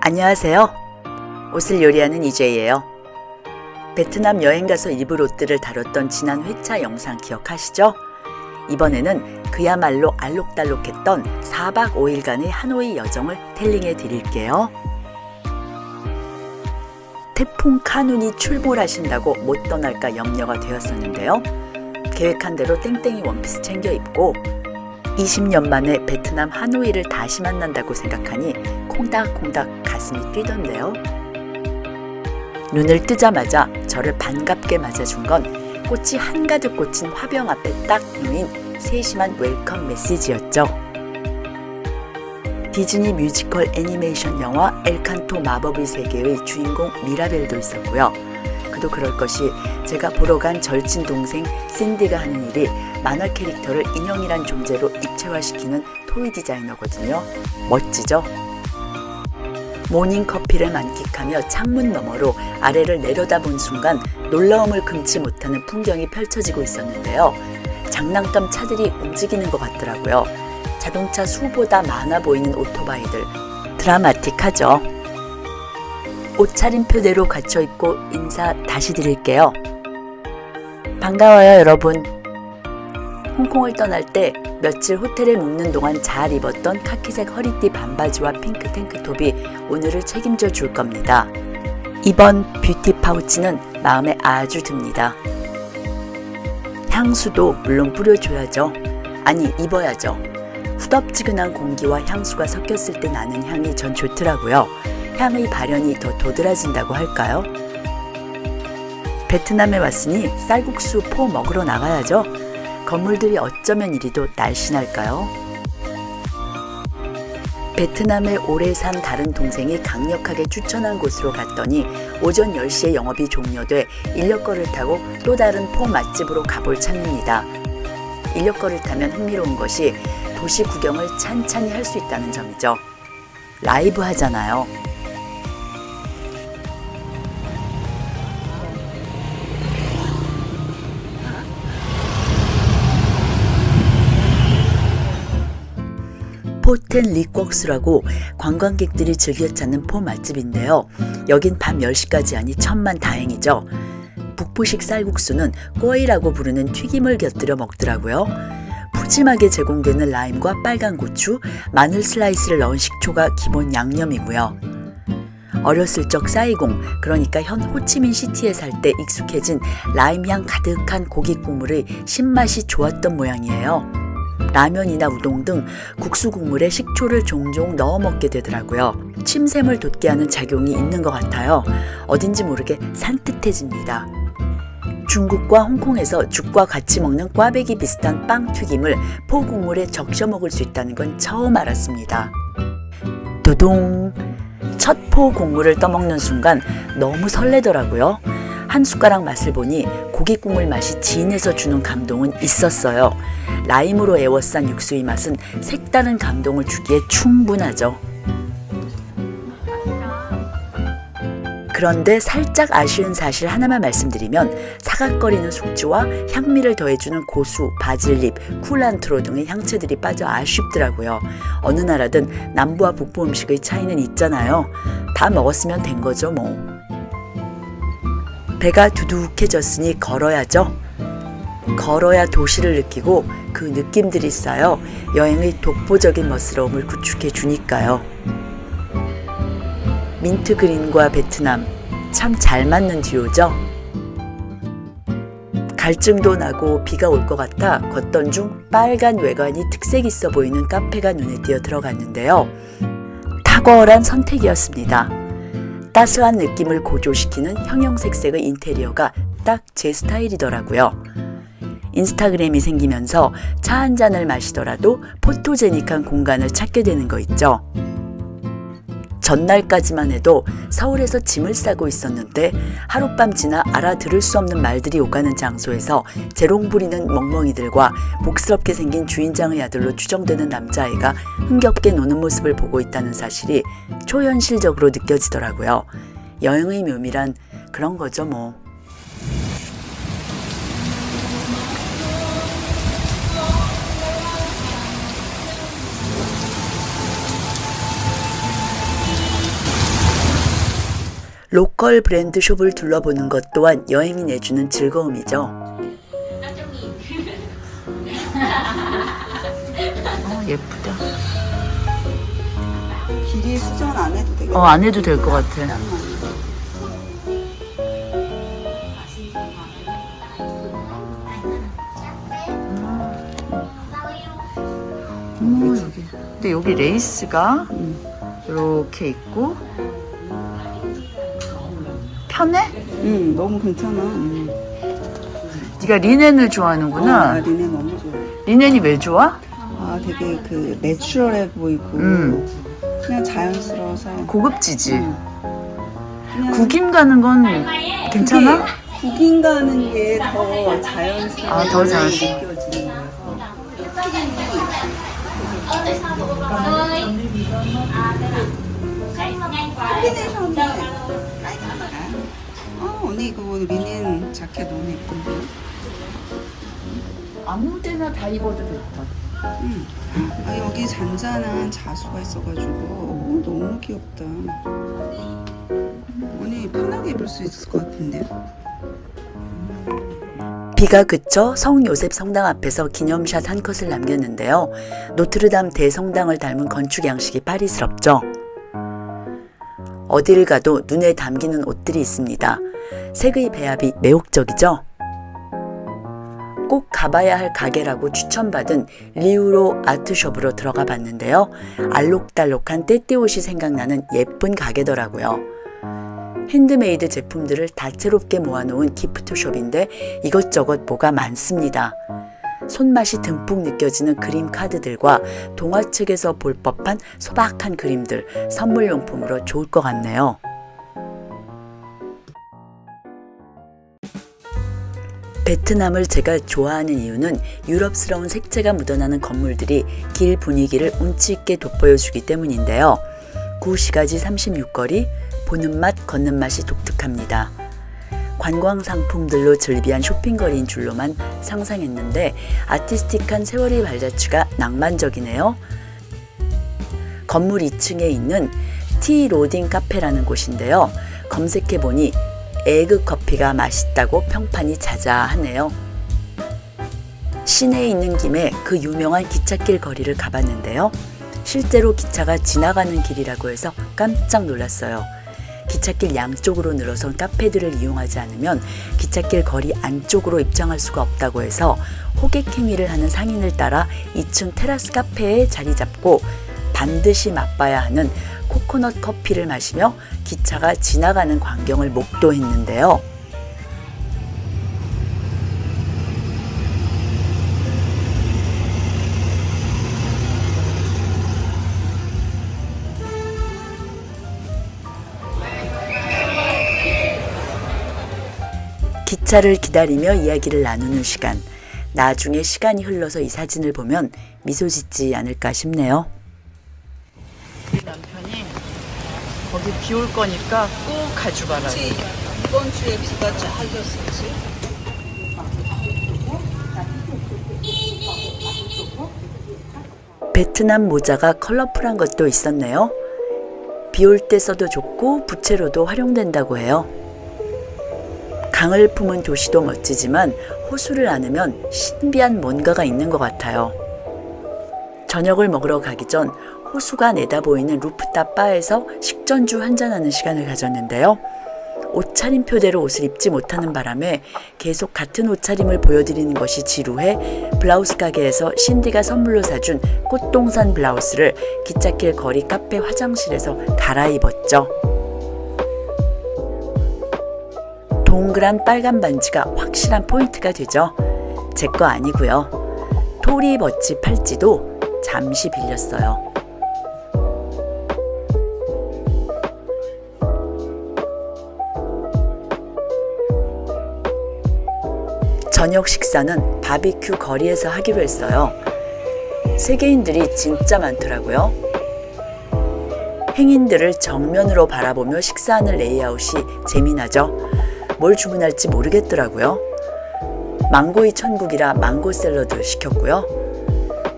안녕하세요. 옷을 요리하는 이제이예요. 베트남 여행 가서 입을 옷들을 다뤘던 지난 회차 영상 기억하시죠? 이번에는 그야말로 알록달록했던 4박 5일간의 하노이 여정을 텔링해 드릴게요. 태풍 카눈이 출몰하신다고 못 떠날까 염려가 되었었는데요. 계획한 대로 땡땡이 원피스 챙겨 입고 20년 만에 베트남 하노이를 다시 만난다고 생각하니 콩닥콩닥 가슴이 뛰던데요. 눈을 뜨자마자 저를 반갑게 맞아준 건 꽃이 한가득 꽂힌 화병 앞에 딱 놓인 세심한 웰컴 메시지였죠. 디즈니 뮤지컬 애니메이션 영화 엘칸토 마법의 세계의 주인공 미라벨도 있었고요. 그도 그럴 것이 제가 보러 간 절친 동생 샌디가 하는 일이 만화 캐릭터를 인형이란 존재로 입체화시키는 토이 디자이너거든요. 멋지죠? 모닝커피를 만끽하며 창문 너머로 아래를 내려다본 순간 놀라움을 금치 못하는 풍경이 펼쳐지고 있었는데요. 장난감 차들이 움직이는 것 같더라고요. 자동차 수보다 많아 보이는 오토바이들. 드라마틱하죠? 옷차림표대로 갖춰 입고 인사 다시 드릴게요. 반가워요, 여러분. 홍콩을 떠날 때 며칠 호텔에 묵는 동안 잘 입었던 카키색 허리띠 반바지와 핑크 탱크톱이 오늘을 책임져 줄 겁니다. 이번 뷰티 파우치는 마음에 아주 듭니다. 향수도 물론 뿌려줘야죠. 아니, 입어야죠. 후덥지근한 공기와 향수가 섞였을 때 나는 향이 전 좋더라고요. 향의 발현이 더 도드라진다고 할까요? 베트남에 왔으니 쌀국수 포 먹으러 나가야죠. 건물들이 어쩌면 이리도 날씬할까요? 베트남에 오래 산 다른 동생이 강력하게 추천한 곳으로 갔더니 오전 10시에 영업이 종료돼 인력거를 타고 또 다른 포 맛집으로 가볼 참입니다. 인력거를 타면 흥미로운 것이 도시 구경을 찬찬히 할 수 있다는 점이죠. 라이브 하잖아요. 포텐 리꺽스라고 관광객들이 즐겨 찾는 포 맛집인데요. 여긴 밤 10시까지 하니 천만 다행이죠. 북부식 쌀국수는 꿔이라고 부르는 튀김을 곁들여 먹더라고요. 푸짐하게 제공되는 라임과 빨간 고추, 마늘 슬라이스를 넣은 식초가 기본 양념이고요. 어렸을 적 사이공, 그러니까 현 호치민 시티에 살 때 익숙해진 라임향 가득한 고기 국물의 신맛이 좋았던 모양이에요. 라면이나 우동 등 국수 국물에 식초를 종종 넣어 먹게 되더라고요. 침샘을 돋게 하는 작용이 있는 것 같아요. 어딘지 모르게 산뜻해집니다. 중국과 홍콩에서 죽과 같이 먹는 꽈배기 비슷한 빵 튀김을 포 국물에 적셔 먹을 수 있다는 건 처음 알았습니다. 도동! 첫 포 국물을 떠먹는 순간 너무 설레더라고요. 한 숟가락 맛을 보니 고기 국물 맛이 진해서 주는 감동은 있었어요. 라임으로 애워싼 육수의 맛은 색다른 감동을 주기에 충분하죠. 그런데 살짝 아쉬운 사실 하나만 말씀드리면 사각거리는 숙주와 향미를 더해주는 고수, 바질잎, 쿨란트로 등의 향채들이 빠져 아쉽더라고요. 어느 나라든 남부와 북부 음식의 차이는 있잖아요. 다 먹었으면 된 거죠 뭐. 배가 두둑해졌으니 걸어야죠. 걸어야 도시를 느끼고 그 느낌들이 쌓여 여행의 독보적인 멋스러움을 구축해 주니까요. 민트 그린과 베트남 참 잘 맞는 듀오죠. 갈증도 나고 비가 올 것 같아 걷던 중 빨간 외관이 특색 있어 보이는 카페가 눈에 띄어 들어갔는데요. 탁월한 선택이었습니다. 따스한 느낌을 고조시키는 형형색색의 인테리어가 딱 제 스타일이더라고요. 인스타그램이 생기면서 차 한 잔을 마시더라도 포토제닉한 공간을 찾게 되는 거 있죠. 전날까지만 해도 서울에서 짐을 싸고 있었는데 하룻밤 지나 알아들을 수 없는 말들이 오가는 장소에서 재롱 부리는 멍멍이들과 복스럽게 생긴 주인장의 아들로 추정되는 남자아이가 흥겹게 노는 모습을 보고 있다는 사실이 초현실적으로 느껴지더라고요. 여행의 묘미란 그런 거죠 뭐. 로컬 브랜드 숍을 둘러보는 것 또한 여행이 내주는 즐거움이죠. 예쁘다. 길이 수정 안 해도 되겠다. 안 해도 될 것 같아. 근데 여기 레이스가 이렇게 있고 편해? 너무 괜찮아. 네가 리넨을 좋아하는구나. 리넨 너무 좋아. 리넨이 왜 좋아? 되게 그 내추럴해 보이고 그냥 자연스러워서 고급지지. 그냥 구김 가는 건 괜찮아? 국인 가는 게 더 자연스러워. 더 자연스러워. 느껴지는 거라서. 콤비네이션이 깔끔하다. 언니 이거 리넨 자켓 너무 예쁜데? 아무 데나 다 입어도 될 것 같아. 여기 잔잔한 자수가 있어가지고 너무 귀엽다. 언니 편하게 입을 수 있을 것 같은데요? 비가 그쳐 성 요셉 성당 앞에서 기념샷 한 컷을 남겼는데요. 노트르담 대성당을 닮은 건축 양식이 파리스럽죠. 어디를 가도 눈에 담기는 옷들이 있습니다. 색의 배합이 매혹적이죠. 꼭 가봐야 할 가게라고 추천받은 리우로 아트숍으로 들어가 봤는데요. 알록달록한 떼띠옷이 생각나는 예쁜 가게더라고요. 핸드메이드 제품들을 다채롭게 모아놓은 기프트숍인데 이것저것 뭐가 많습니다. 손맛이 듬뿍 느껴지는 그림 카드들과 동화책에서 볼 법한 소박한 그림들, 선물용품으로 좋을 것 같네요. 베트남을 제가 좋아하는 이유는 유럽스러운 색채가 묻어나는 건물들이 길 분위기를 운치있게 돋보여주기 때문인데요. 구시가지 36거리, 보는 맛, 걷는 맛이 독특합니다. 관광 상품들로 즐비한 쇼핑거리인 줄로만 상상했는데 아티스틱한 세월의 발자취가 낭만적이네요. 건물 2층에 있는 티 로딩 카페라는 곳인데요. 검색해보니 에그 커피가 맛있다고 평판이 자자하네요. 시내에 있는 김에 그 유명한 기찻길 거리를 가봤는데요. 실제로 기차가 지나가는 길이라고 해서 깜짝 놀랐어요. 기찻길 양쪽으로 늘어선 카페들을 이용하지 않으면 기찻길 거리 안쪽으로 입장할 수가 없다고 해서 호객 행위를 하는 상인을 따라 2층 테라스 카페에 자리 잡고 반드시 맛봐야 하는 코코넛 커피를 마시며 기차가 지나가는 광경을 목도했는데요. 기차를 기다리며 이야기를 나누는 시간. 나중에 시간이 흘러서 이 사진을 보면 미소 짓지 않을까 싶네요. 우리 남편이 거기 비 올 거니까 꼭 가져가라. 이번 주에 비가 쫙이었었지. 베트남 모자가 컬러풀한 것도 있었네요. 비 올 때 써도 좋고 부채로도 활용된다고 해요. 강을 품은 도시도 멋지지만 호수를 안으면 신비한 뭔가가 있는 것 같아요. 저녁을 먹으러 가기 전 호수가 내다보이는 루프탑 바에서 식전주 한잔하는 시간을 가졌는데요. 옷차림표대로 옷을 입지 못하는 바람에 계속 같은 옷차림을 보여드리는 것이 지루해 블라우스 가게에서 신디가 선물로 사준 꽃동산 블라우스를 기찻길 거리 카페 화장실에서 갈아입었죠. 동그란 빨간 반지가 확실한 포인트가 되죠. 제 거 아니고요. 토리 버치 팔찌도 잠시 빌렸어요. 저녁 식사는 바비큐 거리에서 하기로 했어요. 세계인들이 진짜 많더라고요. 행인들을 정면으로 바라보며 식사하는 레이아웃이 재미나죠. 뭘 주문할지 모르겠더라고요. 망고의 천국이라 망고 샐러드 시켰고요.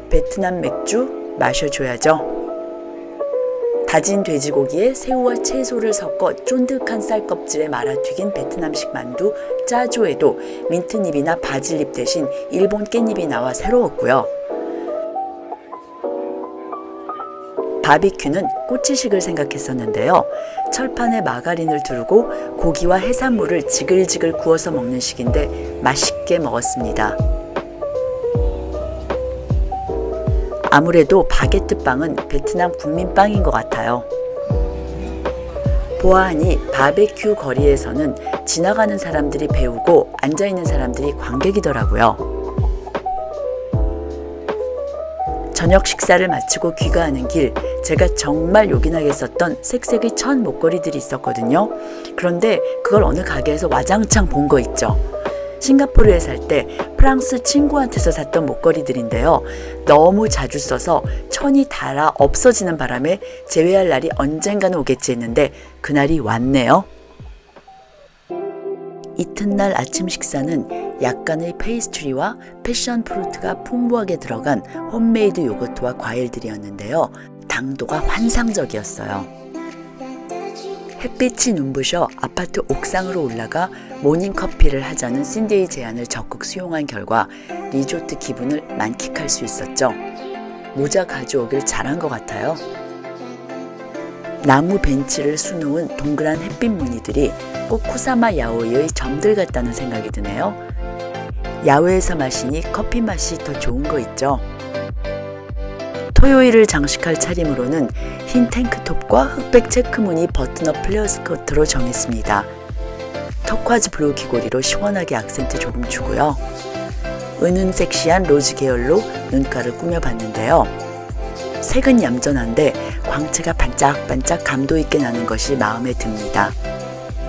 베트남 맥주 마셔줘야죠. 다진 돼지고기에 새우와 채소를 섞어 쫀득한 쌀껍질에 말아튀긴 베트남식 만두 짜조에도 민트잎이나 바질잎 대신 일본 깻잎이 나와 새로웠고요. 바비큐는 꼬치식을 생각했었는데요. 철판에 마가린을 두르고 고기와 해산물을 지글지글 구워서 먹는 식인데 맛있게 먹었습니다. 아무래도 바게트 빵은 베트남 국민빵인 것 같아요. 보아하니 바베큐 거리에서는 지나가는 사람들이 배우고 앉아있는 사람들이 관객이더라고요. 저녁 식사를 마치고 귀가하는 길, 제가 정말 요긴하게 썼던 색색의 천 목걸이들이 있었거든요. 그런데 그걸 어느 가게에서 와장창 본 거 있죠. 싱가포르에 살 때 프랑스 친구한테서 샀던 목걸이들인데요. 너무 자주 써서 천이 닳아 없어지는 바람에 재회할 날이 언젠가는 오겠지 했는데 그날이 왔네요. 이튿날 아침 식사는 약간의 페이스트리와 패션 프루트가 풍부하게 들어간 홈메이드 요거트와 과일들이었는데요. 당도가 환상적이었어요. 햇빛이 눈부셔 아파트 옥상으로 올라가 모닝커피를 하자는 신디의 제안을 적극 수용한 결과 리조트 기분을 만끽할 수 있었죠. 모자 가져오길 잘한 것 같아요. 나무 벤치를 수놓은 동그란 햇빛 무늬들이 꼭 쿠사마 야오이의 점들 같다는 생각이 드네요. 야외에서 마시니 커피 맛이 더 좋은 거 있죠. 토요일을 장식할 차림으로는 흰 탱크톱과 흑백 체크무늬 버튼업 플레어 스커트로 정했습니다. 터콰즈 블루 귀걸이로 시원하게 악센트 조금 주고요. 은은 섹시한 로즈 계열로 눈가를 꾸며봤는데요. 색은 얌전한데 광채가 반짝반짝 감도 있게 나는 것이 마음에 듭니다.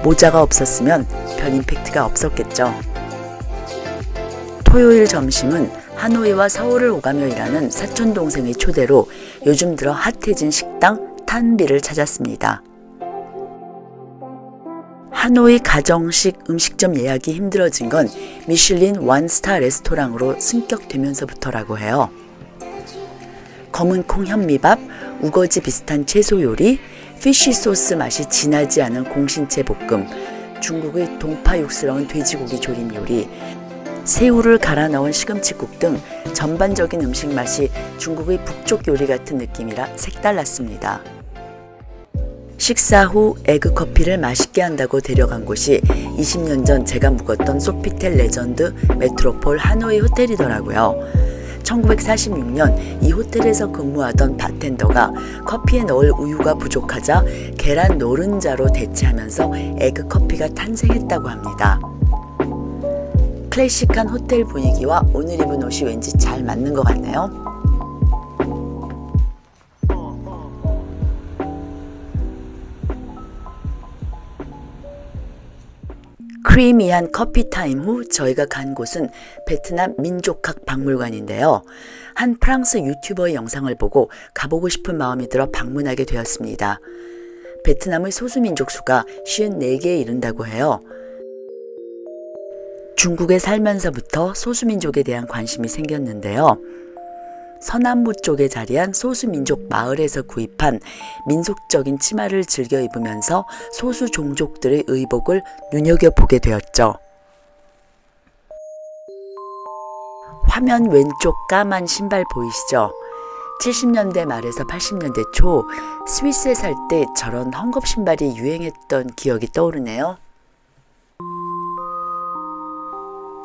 모자가 없었으면 별 임팩트가 없었겠죠. 토요일 점심은 하노이와 서울을 오가며 일하는 사촌동생의 초대로 요즘 들어 핫해진 식당 탄비를 찾았습니다. 하노이 가정식 음식점 예약이 힘들어진 건 미슐린 원스타 레스토랑으로 승격되면서부터라고 해요. 검은 콩 현미밥, 우거지 비슷한 채소 요리, 피쉬 소스 맛이 진하지 않은 공신채 볶음, 중국의 동파육스러운 돼지고기 조림 요리, 새우를 갈아 넣은 시금치국 등 전반적인 음식 맛이 중국의 북쪽 요리 같은 느낌이라 색달랐습니다. 식사 후 에그커피를 맛있게 한다고 데려간 곳이 20년 전 제가 묵었던 소피텔 레전드 메트로폴 하노이 호텔이더라고요. 1946년 이 호텔에서 근무하던 바텐더가 커피에 넣을 우유가 부족하자 계란 노른자로 대체하면서 에그커피가 탄생했다고 합니다. 클래식한 호텔 분위기와 오늘 입은 옷이 왠지 잘 맞는 것 같네요. 크리미한 커피 타임 후 저희가 간 곳은 베트남 민족학 박물관인데요. 한 프랑스 유튜버의 영상을 보고 가보고 싶은 마음이 들어 방문하게 되었습니다. 베트남의 소수민족 수가 54개에 이른다고 해요. 중국에 살면서부터 소수민족에 대한 관심이 생겼는데요. 서남부 쪽에 자리한 소수민족 마을에서 구입한 민속적인 치마를 즐겨 입으면서 소수 종족들의 의복을 눈여겨보게 되었죠. 화면 왼쪽 까만 신발 보이시죠? 70년대 말에서 80년대 초 스위스에 살 때 저런 헝겊 신발이 유행했던 기억이 떠오르네요.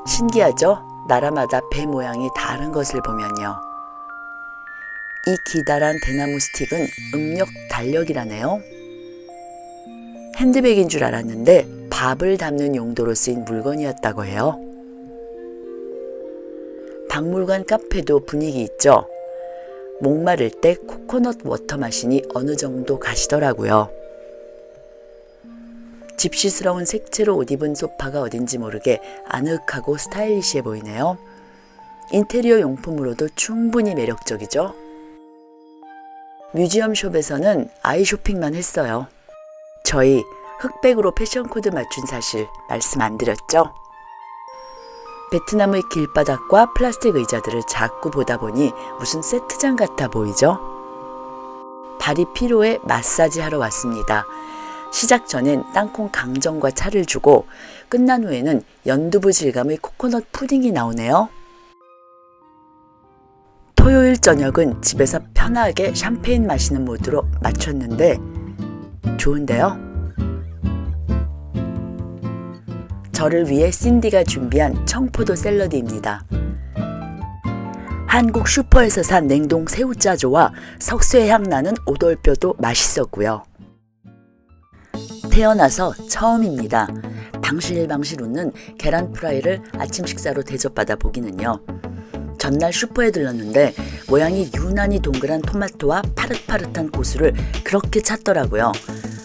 신기하죠? 나라마다 배 모양이 다른 것을 보면요. 이 기다란 대나무 스틱은 음력 달력이라네요. 핸드백인 줄 알았는데 밥을 담는 용도로 쓰인 물건이었다고 해요. 박물관 카페도 분위기 있죠? 목마를 때 코코넛 워터 마시니 어느 정도 가시더라고요. 집시스러운 색채로 옷 입은 소파가 어딘지 모르게 아늑하고 스타일리시해 보이네요. 인테리어 용품으로도 충분히 매력적이죠. 뮤지엄 숍에서는 아이 쇼핑만 했어요. 저희 흑백으로 패션 코드 맞춘 사실 말씀 안 드렸죠? 베트남의 길바닥과 플라스틱 의자들을 자꾸 보다 보니 무슨 세트장 같아 보이죠? 발이 피로해 마사지 하러 왔습니다. 시작 전엔 땅콩 강정과 차를 주고 끝난 후에는 연두부 질감의 코코넛 푸딩이 나오네요. 토요일 저녁은 집에서 편하게 샴페인 마시는 모드로 맞췄는데 좋은데요? 저를 위해 신디가 준비한 청포도 샐러드입니다. 한국 슈퍼에서 산 냉동 새우짜조와 석쇠향 나는 오돌뼈도 맛있었고요. 태어나서 처음입니다. 방실방실 웃는 계란 프라이를 아침 식사로 대접받아 보기는요. 전날 슈퍼에 들렀는데 모양이 유난히 동그란 토마토와 파릇파릇한 고수를 그렇게 찾더라고요.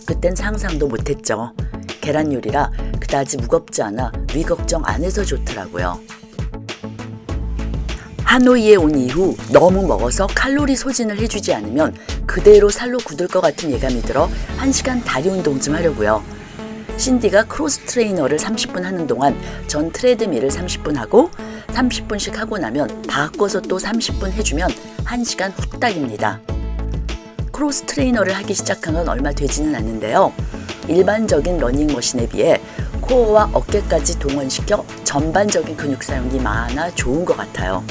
그땐 상상도 못했죠. 계란 요리라 그다지 무겁지 않아 위 걱정 안 해서 좋더라고요. 하노이에 온 이후 너무 먹어서 칼로리 소진을 해주지 않으면 그대로 살로 굳을 것 같은 예감이 들어 1시간 다리 운동 좀 하려고요. 신디가 크로스 트레이너를 30분 하는 동안 전 트레드밀을 30분 하고 30분씩 하고 나면 바꿔서 또 30분 해주면 1시간 후딱입니다. 크로스 트레이너를 하기 시작한 건 얼마 되지는 않는데요. 일반적인 러닝머신에 비해 코어와 어깨까지 동원시켜 전반적인 근육 사용이 많아 좋은 것 같아요.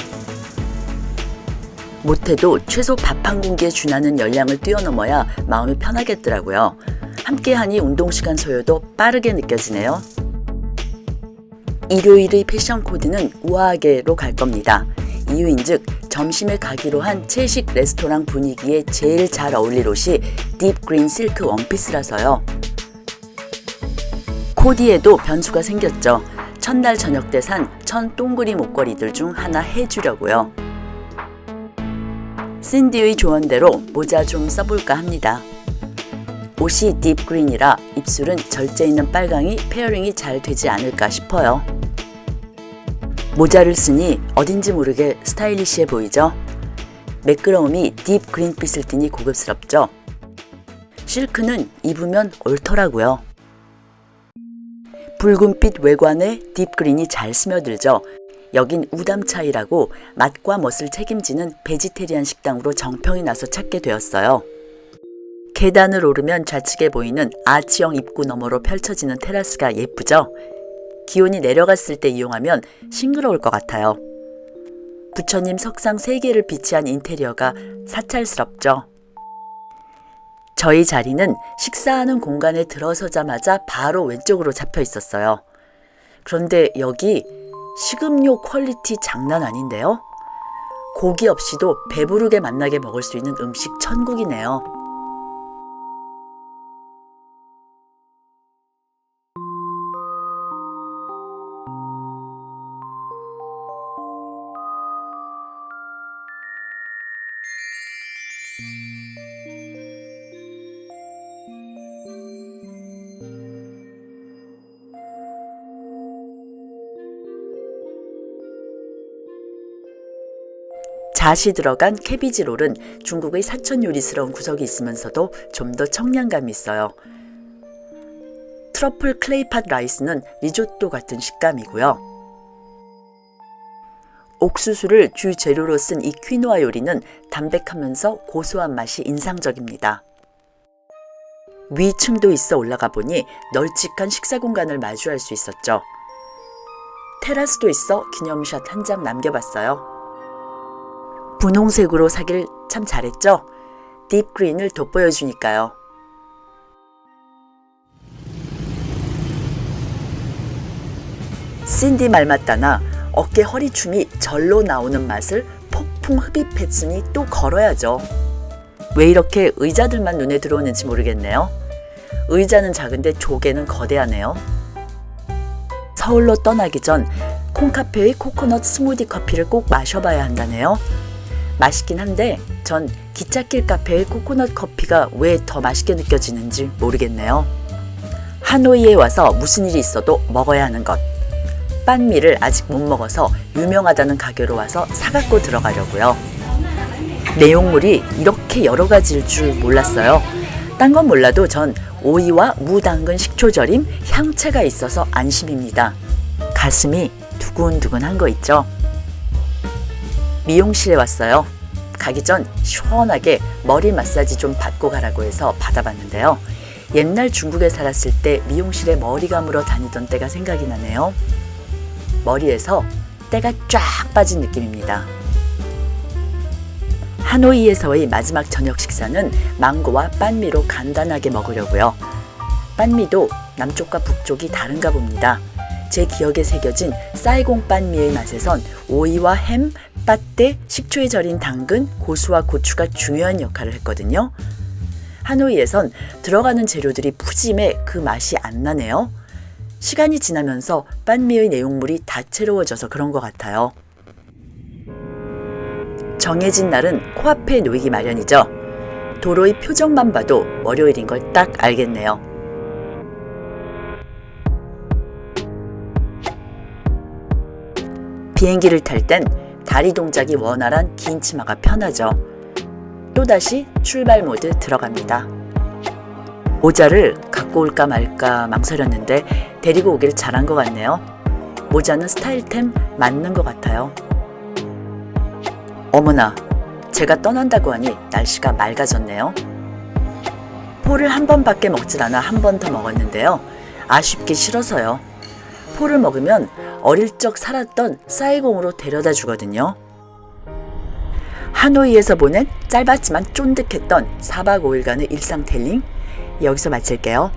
못해도 최소 밥 한 공기에 준하는 열량을 뛰어넘어야 마음이 편하겠더라고요. 함께하니 운동시간 소요도 빠르게 느껴지네요. 일요일의 패션 코드는 우아하게로 갈 겁니다. 이유인즉 점심에 가기로 한 채식 레스토랑 분위기에 제일 잘 어울릴 옷이 딥그린 실크 원피스라서요. 코디에도 변수가 생겼죠. 첫날 저녁 때 산 천 동그리 목걸이들 중 하나 해주려고요. 신디의 조언대로 모자 좀 써볼까 합니다. 옷이 딥그린이라 입술은 절제 있는 빨강이 페어링이 잘 되지 않을까 싶어요. 모자를 쓰니 어딘지 모르게 스타일리시해 보이죠? 매끄러움이 딥그린빛을 띠니 고급스럽죠? 실크는 입으면 옳더라고요. 붉은빛 외관에 딥그린이 잘 스며들죠? 여긴 우담차이라고 맛과 멋을 책임지는 베지테리안 식당으로 정평이 나서 찾게 되었어요. 계단을 오르면 좌측에 보이는 아치형 입구 너머로 펼쳐지는 테라스가 예쁘죠? 기온이 내려갔을 때 이용하면 싱그러울 것 같아요. 부처님 석상 3개를 비치한 인테리어가 사찰스럽죠? 저희 자리는 식사하는 공간에 들어서자마자 바로 왼쪽으로 잡혀 있었어요. 그런데 여기 식음료 퀄리티 장난 아닌데요? 고기 없이도 배부르게 맛나게 먹을 수 있는 음식 천국이네요. 잣이 들어간 캐비지롤은 중국의 사천 요리스러운 구석이 있으면서도 좀 더 청량감이 있어요. 트러플 클레이팟 라이스는 리조또 같은 식감이고요. 옥수수를 주 재료로 쓴 이 퀴노아 요리는 담백하면서 고소한 맛이 인상적입니다. 위층도 있어 올라가 보니 널찍한 식사 공간을 마주할 수 있었죠. 테라스도 있어 기념샷 한 장 남겨봤어요. 분홍색으로 사길 참 잘했죠? 딥그린을 돋보여주니까요. 신디 말 맞다나 어깨 허리춤이 절로 나오는 맛을 폭풍 흡입했으니 또 걸어야죠. 왜 이렇게 의자들만 눈에 들어오는지 모르겠네요. 의자는 작은데 조개는 거대하네요. 서울로 떠나기 전 콩카페의 코코넛 스무디 커피를 꼭 마셔봐야 한다네요. 맛있긴 한데 전 기찻길 카페의 코코넛 커피가 왜 더 맛있게 느껴지는지 모르겠네요. 하노이에 와서 무슨 일이 있어도 먹어야 하는 것. 빤미를 아직 못 먹어서 유명하다는 가게로 와서 사갖고 들어가려고요. 내용물이 이렇게 여러 가지일 줄 몰랐어요. 딴 건 몰라도 전 오이와 무 당근 식초 절임, 향채가 있어서 안심입니다. 가슴이 두근두근한 거 있죠? 미용실에 왔어요. 가기 전 시원하게 머리 마사지 좀 받고 가라고 해서 받아봤는데요. 옛날 중국에 살았을 때 미용실에 머리 감으러 다니던 때가 생각이 나네요. 머리에서 때가 쫙 빠진 느낌입니다. 하노이에서의 마지막 저녁 식사는 망고와 빤미로 간단하게 먹으려고요. 빤미도 남쪽과 북쪽이 다른가 봅니다. 제 기억에 새겨진 사이공 빤미의 맛에선 오이와 햄, 빠떼, 식초에 절인 당근, 고수와 고추가 중요한 역할을 했거든요. 하노이에선 들어가는 재료들이 푸짐해 그 맛이 안 나네요. 시간이 지나면서 빤미의 내용물이 다채로워져서 그런 것 같아요. 정해진 날은 코앞에 놓이기 마련이죠. 도로의 표정만 봐도 월요일인 걸 딱 알겠네요. 비행기를 탈 땐 다리 동작이 원활한 긴 치마가 편하죠. 또다시 출발 모드 들어갑니다. 모자를 갖고 올까 말까 망설였는데 데리고 오길 잘한 것 같네요. 모자는 스타일템 맞는 것 같아요. 어머나, 제가 떠난다고 하니 날씨가 맑아졌네요. 포를 한 번밖에 먹질 않아 한 번 더 먹었는데요. 아쉽기 싫어서요. 포를 먹으면 어릴 적 살았던 사이공으로 데려다 주거든요. 하노이에서 보낸 짧았지만 쫀득했던 4박 5일간의 일상 텔링 여기서 마칠게요.